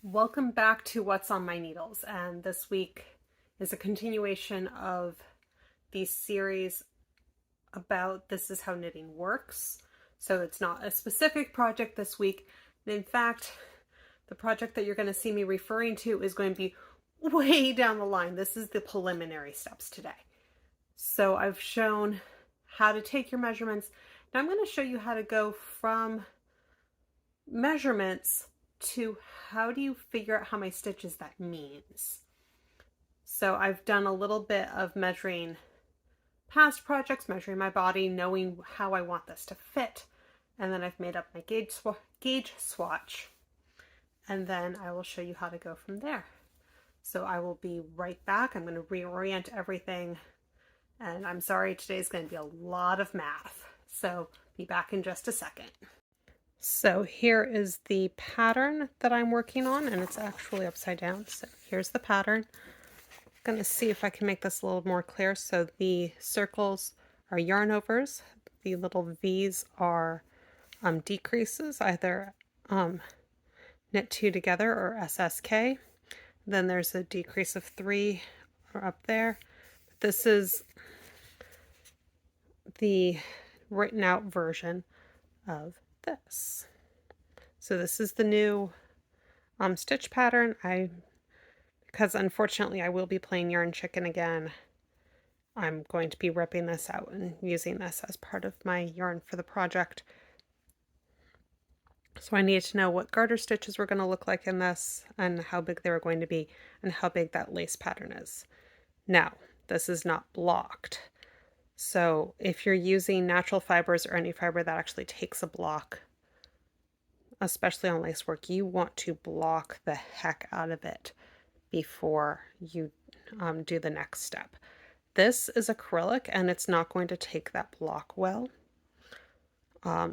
Welcome back to What's on My Needles, and this week is a continuation of the series about This Is How Knitting Works. So it's not a specific project this week. In fact, the project that you're going to see me referring to is going to be way down the line. This is the preliminary steps today. So I've shown how to take your measurements. Now I'm going to show you how to go from measurements to how do you figure out how many stitches that means. So I've done a little bit of measuring past projects, measuring my body, knowing how I want this to fit, and then I've made up my gauge swatch, and then I will show you how to go from there. So I will be right back. I'm going to reorient everything, and I'm sorry, today's going to be a lot of math, so be back in just a second. So here is the pattern that I'm working on, and it's actually upside down. So here's the pattern. I'm going to see if I can make this a little more clear. So the circles are yarn overs. The little V's are decreases, either knit two together or SSK. Then there's a decrease of 3 up there. This is the written out version of this. So this is the new stitch pattern. Because unfortunately I will be playing Yarn Chicken again, I'm going to be ripping this out and using this as part of my yarn for the project. So I needed to know what garter stitches were going to look like in this, and how big they were going to be, and how big that lace pattern is. Now, this is not blocked. So if you're using natural fibers or any fiber that actually takes a block, especially on lace work, you want to block the heck out of it before you do the next step. This is acrylic and it's not going to take that block well.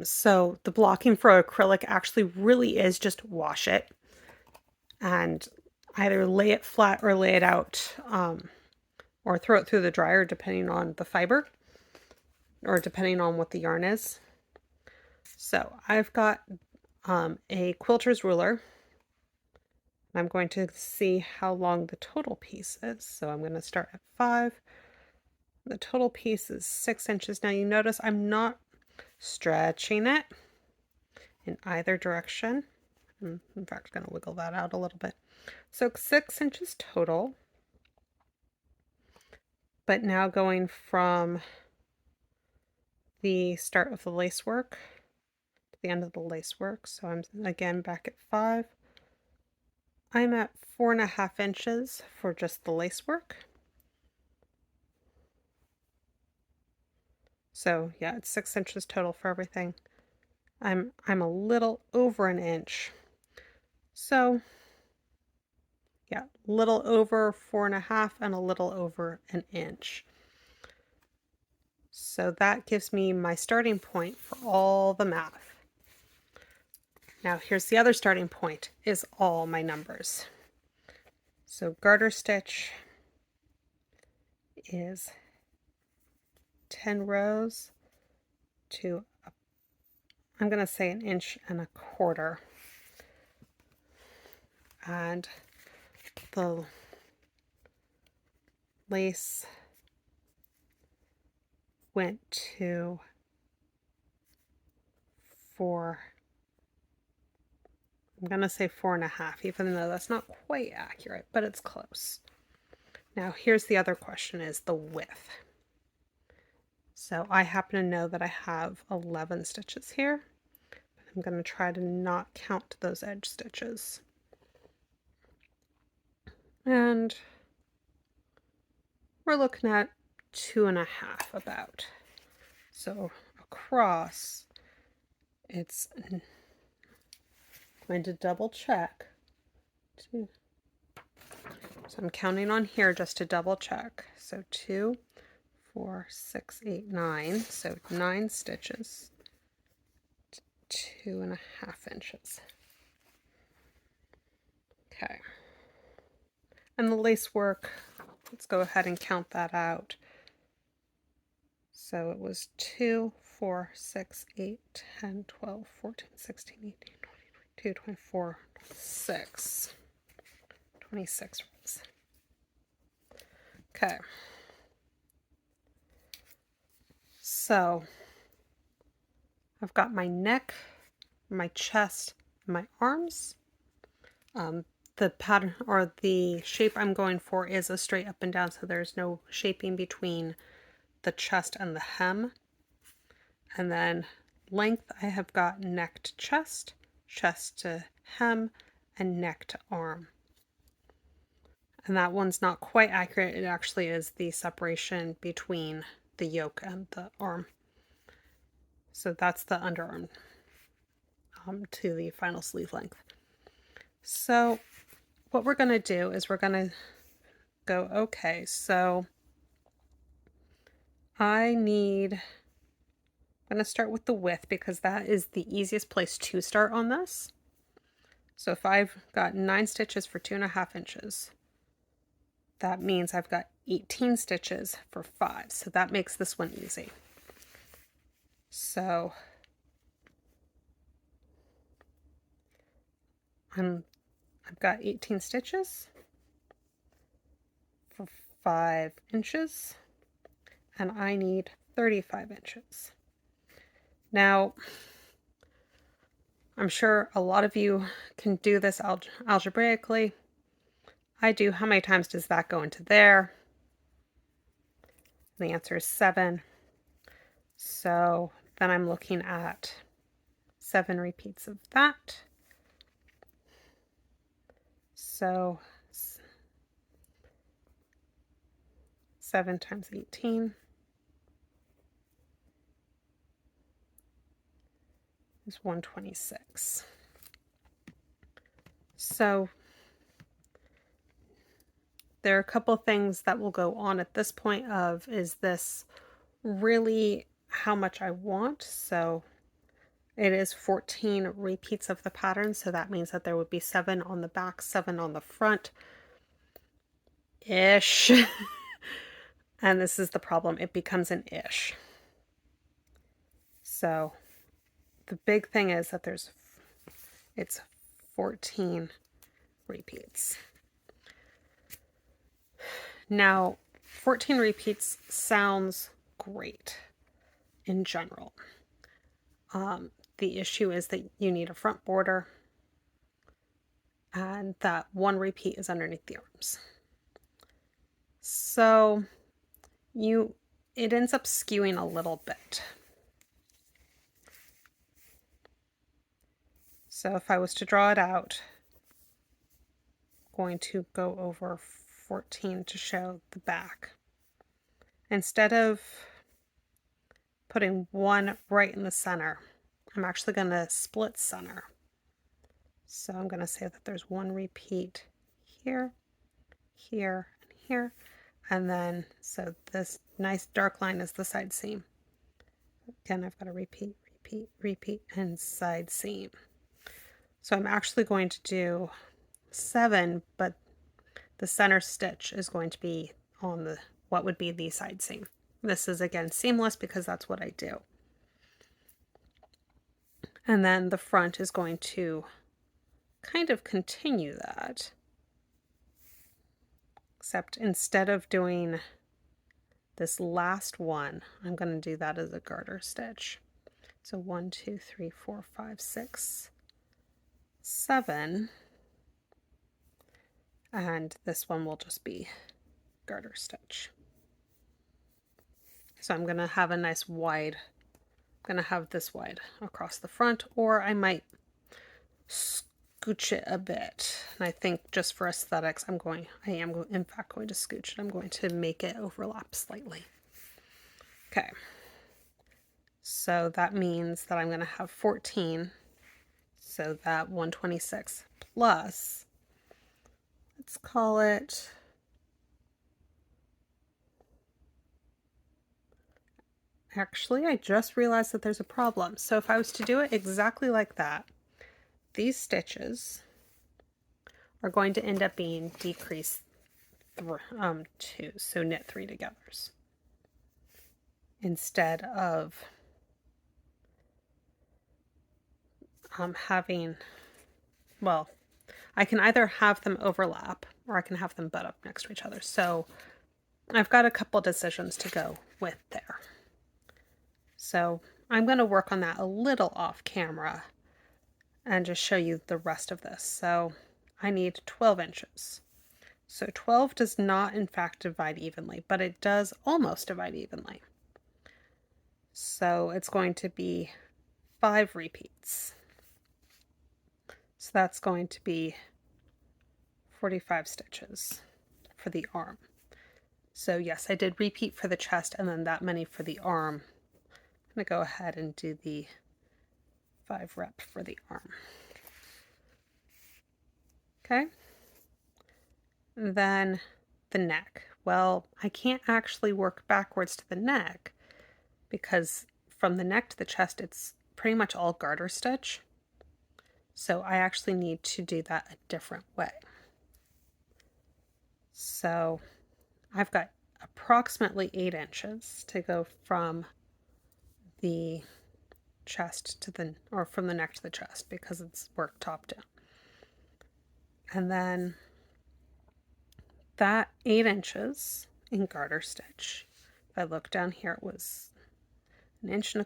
So the blocking for acrylic actually really is just wash it and either lay it flat or lay it out, or throw it through the dryer depending on the fiber or depending on what the yarn is. So I've got a quilter's ruler. I'm going to see how long the total piece is. So I'm going to start at 5. The total piece is 6 inches. Now you notice I'm not stretching it in either direction. I'm in fact going to wiggle that out a little bit. So 6 inches total. But now going from the start of the lace work to the end of the lace work. So I'm again back at 5. I'm at 4.5 inches for just the lace work. So yeah, it's 6 inches total for everything. I'm a little over an inch. So yeah, a little over 4.5 and a little over an inch. So that gives me my starting point for all the math. Now here's the other starting point, is all my numbers. So garter stitch is 10 rows to, I'm going to say 1.25 inches. And the lace went to 4, I'm going to say 4.5, even though that's not quite accurate, but it's close. Now here's the other question, is the width. So I happen to know that I have 11 stitches here. I'm going to try to not count those edge stitches. And we're looking at 2.5 about. So across, it's going to double check. So I'm counting on here just to double check. So 2, 4, 6, 8, 9. So 9 stitches. 2.5 inches. Okay. And the lace work, let's go ahead and count that out. So it was 2, 4, 6, 8, 10, 12, 14, 16, 18, 20, 22, 24, 26. 26 rows. Okay. So I've got my neck, my chest, my arms. The pattern or the shape I'm going for is a straight up and down, so there's no shaping between the chest and the hem. And then length, I have got neck to chest, chest to hem, and neck to arm. And that one's not quite accurate. It actually is the separation between the yoke and the arm. So that's the underarm to the final sleeve length. So what we're going to do is we're going to go, okay, so I'm going to start with the width because that is the easiest place to start on this. So if I've got 9 stitches for 2.5 inches, that means I've got 18 stitches for 5. So that makes this one easy. So I've got 18 stitches for 5 inches, and I need 35 inches. Now, I'm sure a lot of you can do this algebraically. I do. How many times does that go into there? The answer is 7. So then I'm looking at 7 repeats of that. So 7 times 18 is 126. So there are a couple things that will go on at this point of, is this really how much I want? So it is 14 repeats of the pattern, so that means that there would be 7 on the back, 7 on the front ish. And this is the problem, it becomes an ish. So the big thing is that it's 14 repeats. Now 14 repeats sounds great in general. The issue is that you need a front border and that 1 repeat is underneath the arms. So it ends up skewing a little bit. So if I was to draw it out, I'm going to go over 14 to show the back. Instead of putting 1 right in the center, I'm actually going to split center. So I'm going to say that there's 1 repeat here, here, and here. And then, so this nice dark line is the side seam. Again, I've got a repeat, repeat, repeat, and side seam. So I'm actually going to do 7, but the center stitch is going to be on what would be the side seam. This is again seamless because that's what I do. And then the front is going to kind of continue that, except instead of doing this last one, I'm going to do that as a garter stitch. So 1, 2, 3, 4, 5, 6, 7, and this one will just be garter stitch. So I'm going to have a nice wide, I'm going to have this wide across the front, or I might scooch it a bit. And I think just for aesthetics, I am in fact going to scooch it. I'm going to make it overlap slightly. Okay. So that means that I'm going to have 14. So that 126 plus, let's call it, actually, I just realized that there's a problem. So if I was to do it exactly like that, these stitches are going to end up being decreased 2, so knit 3 togethers, instead of having well, I can either have them overlap or I can have them butt up next to each other. So I've got a couple decisions to go with there. So I'm going to work on that a little off camera and just show you the rest of this. So I need 12 inches. So 12 does not in fact divide evenly, but it does almost divide evenly. So it's going to be 5 repeats. So that's going to be 45 stitches for the arm. So yes, I did repeat for the chest and then that many for the arm. I'm going to go ahead and do the 5 rep for the arm. Okay. Then the neck. Well, I can't actually work backwards to the neck because from the neck to the chest, it's pretty much all garter stitch. So I actually need to do that a different way. So I've got approximately 8 inches to go from the chest to the, or from the neck to the chest because it's worked top down. And then that 8 inches in garter stitch, if I look down here, it was 1.25 inches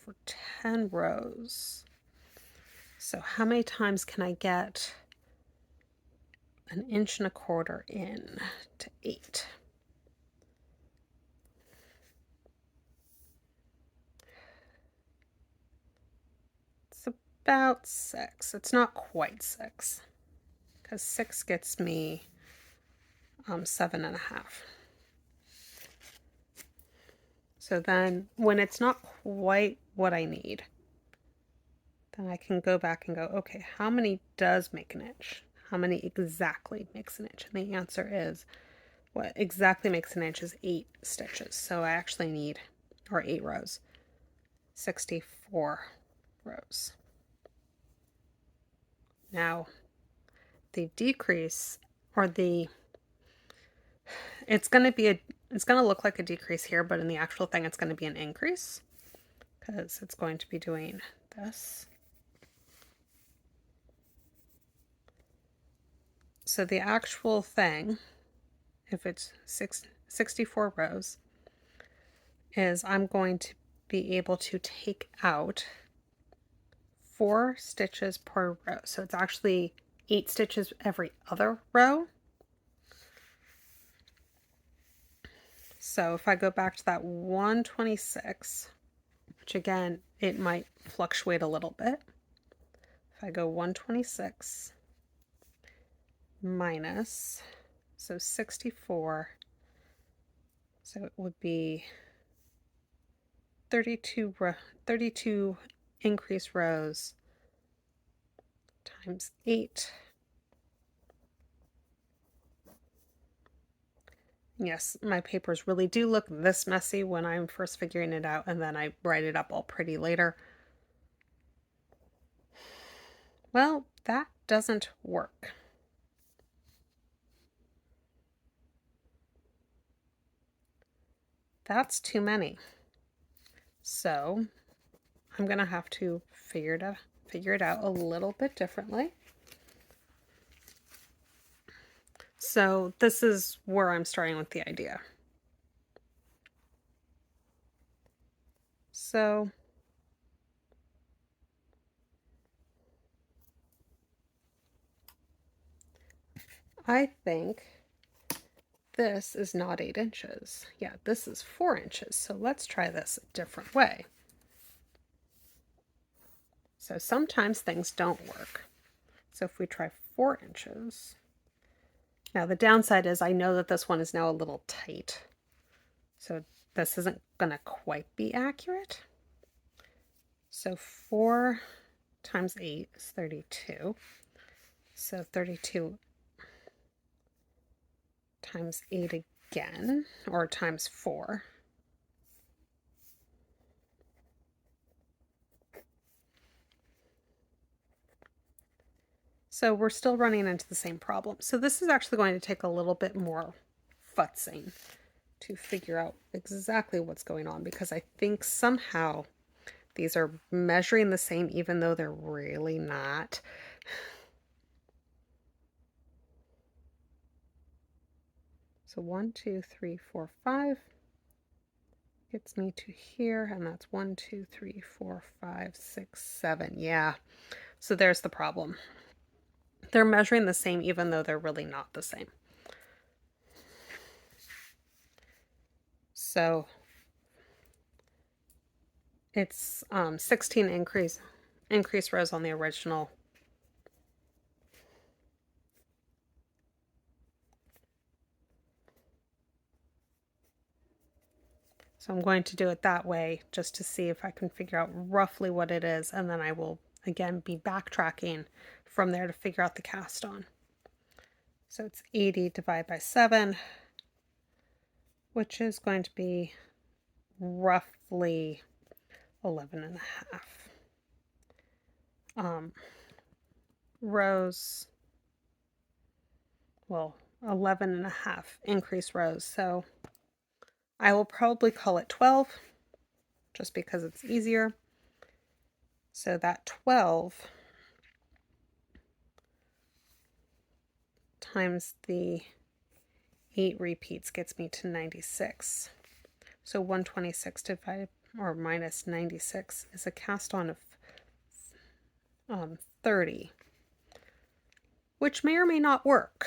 for 10 rows. So how many times can I get 1.25 inches in to 8? It's about 6. It's not quite 6 because 6 gets me 7.5. So then when it's not quite what I need, then I can go back and go, okay, how many does make an inch? How many exactly makes an inch? And the answer is, what exactly makes an inch is 8 stitches. So I actually need, or 8 rows, 64 rows. Now, the decrease, or the, it's going to look like a decrease here, but in the actual thing, it's going to be an increase because it's going to be doing this. So the actual thing, if it's 64 rows, is I'm going to be able to take out 4 stitches per row. So it's actually 8 stitches every other row. So if I go back to that 126, which again, it might fluctuate a little bit. If I go 126 minus, so 64, so it would be 32 increased rows times 8. Yes, my papers really do look this messy when I'm first figuring it out, and then I write it up all pretty later. Well, that doesn't work. That's too many. So I'm gonna have to figure it out a little bit differently. So this is where I'm starting with the idea. So I think this is not 8 inches. Yeah, this is 4 inches. So let's try this a different way. So sometimes things don't work. So if we try 4 inches, now the downside is I know that this one is now a little tight. So this isn't gonna quite be accurate. So 4 times 8 is 32. So 32 times 8 again, or times 4. So we're still running into the same problem. So this is actually going to take a little bit more futzing to figure out exactly what's going on, because I think somehow these are measuring the same even though they're really not. So 1, 2, 3, 4, 5 gets me to here, and that's 1, 2, 3, 4, 5, 6, 7. Yeah, so there's the problem. They're measuring the same even though they're really not the same. So it's 16 increase rows on the original. So I'm going to do it that way just to see if I can figure out roughly what it is, and then I will again be backtracking from there to figure out the cast on. So it's 80 divided by 7, which is going to be roughly 11 and a half rows. Well, 11 and a half increase rows. So I will probably call it 12 just because it's easier. So that 12 times the 8 repeats gets me to 96. So 126 divided or minus 96 is a cast on of 30, which may or may not work.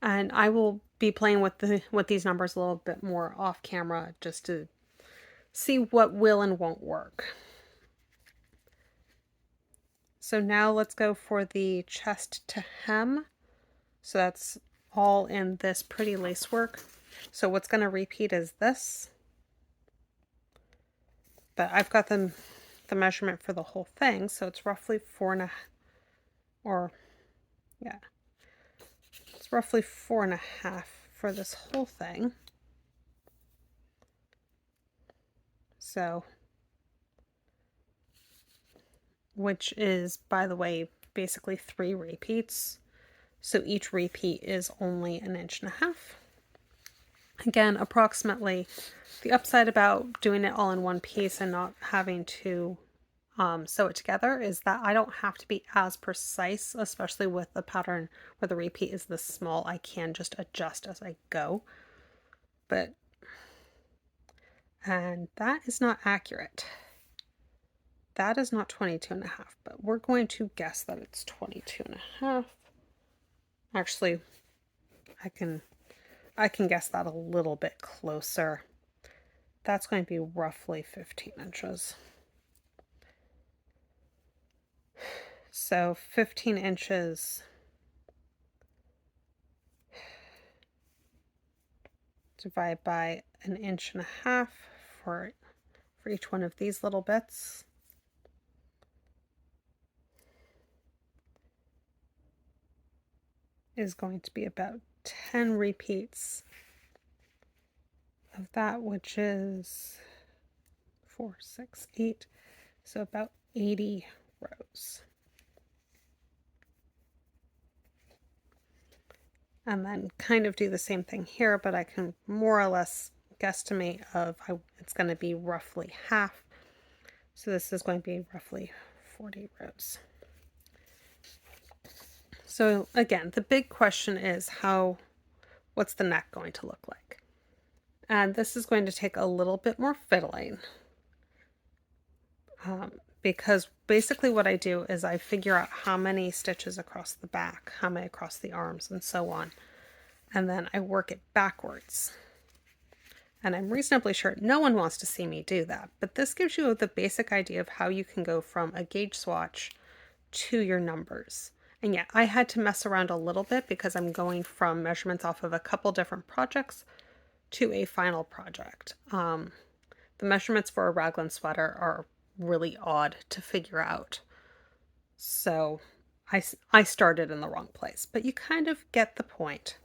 And I will be playing with these numbers a little bit more off camera just to see what will and won't work. So now let's go for the chest to hem. So that's all in this pretty lace work. So what's going to repeat is this. But I've got the measurement for the whole thing, so it's roughly 4.5, or yeah, it's roughly 4.5 for this whole thing. So, which is, by the way, basically 3 repeats. So each repeat is only 1.5 inches. Again, approximately. The upside about doing it all in one piece and not having to sew it together is that I don't have to be as precise, especially with a pattern where the repeat is this small. I can just adjust as I go. And that is not accurate. That is not 22.5, but we're going to guess that it's 22.5. Actually, I can guess that a little bit closer. That's going to be roughly 15 inches. So 15 inches divided by 1.5 inches for each one of these little bits. Is going to be about 10 repeats of that, which is 4, 6, 8, so about 80 rows. And then kind of do the same thing here, but I can more or less guesstimate of how it's going to be roughly half. So this is going to be roughly 40 rows. So again, the big question is what's the neck going to look like? And this is going to take a little bit more fiddling. Because basically what I do is I figure out how many stitches across the back, how many across the arms, and so on. And then I work it backwards. And I'm reasonably sure no one wants to see me do that, but this gives you the basic idea of how you can go from a gauge swatch to your numbers. And yeah, I had to mess around a little bit because I'm going from measurements off of a couple different projects to a final project. The measurements for a raglan sweater are really odd to figure out. So I started in the wrong place, but you kind of get the point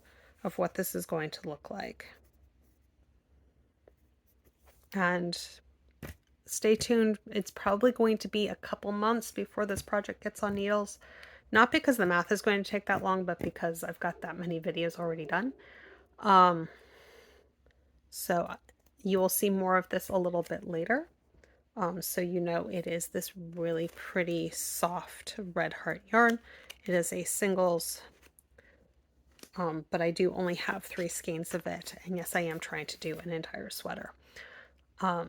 of what this is going to look like. And stay tuned. It's probably going to be a couple months before this project gets on needles. Not because the math is going to take that long, but because I've got that many videos already done. So you will see more of this a little bit later. So you know it is this really pretty soft red heart yarn. It is a singles, but I do only have 3 skeins of it. And yes, I am trying to do an entire sweater.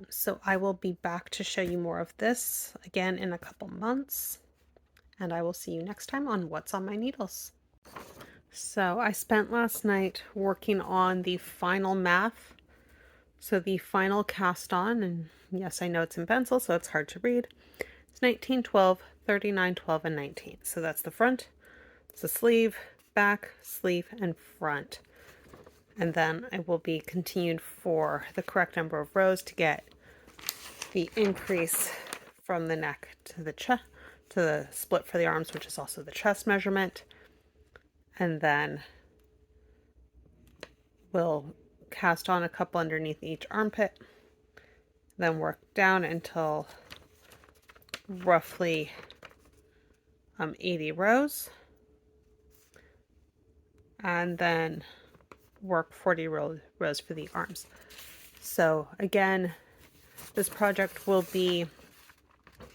So I will be back to show you more of this again in a couple months. And I will see you next time on What's on My Needles. So I spent last night working on the final math. So the final cast on, and yes, I know it's in pencil, so it's hard to read. It's 19, 12, 39, 12, and 19. So that's the front. It's the sleeve, back, sleeve, and front. And then I will be continued for the correct number of rows to get the increase from the neck to the chest, to the split for the arms, which is also the chest measurement. And then we'll cast on a couple underneath each armpit, then work down until roughly 80 rows, and then work 40 rows for the arms. So again, this project will be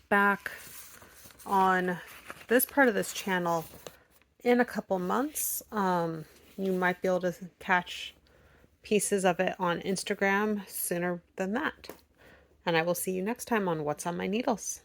back on this part of this channel in a couple months. You might be able to catch pieces of it on Instagram sooner than that. And I will see you next time on What's on My Needles.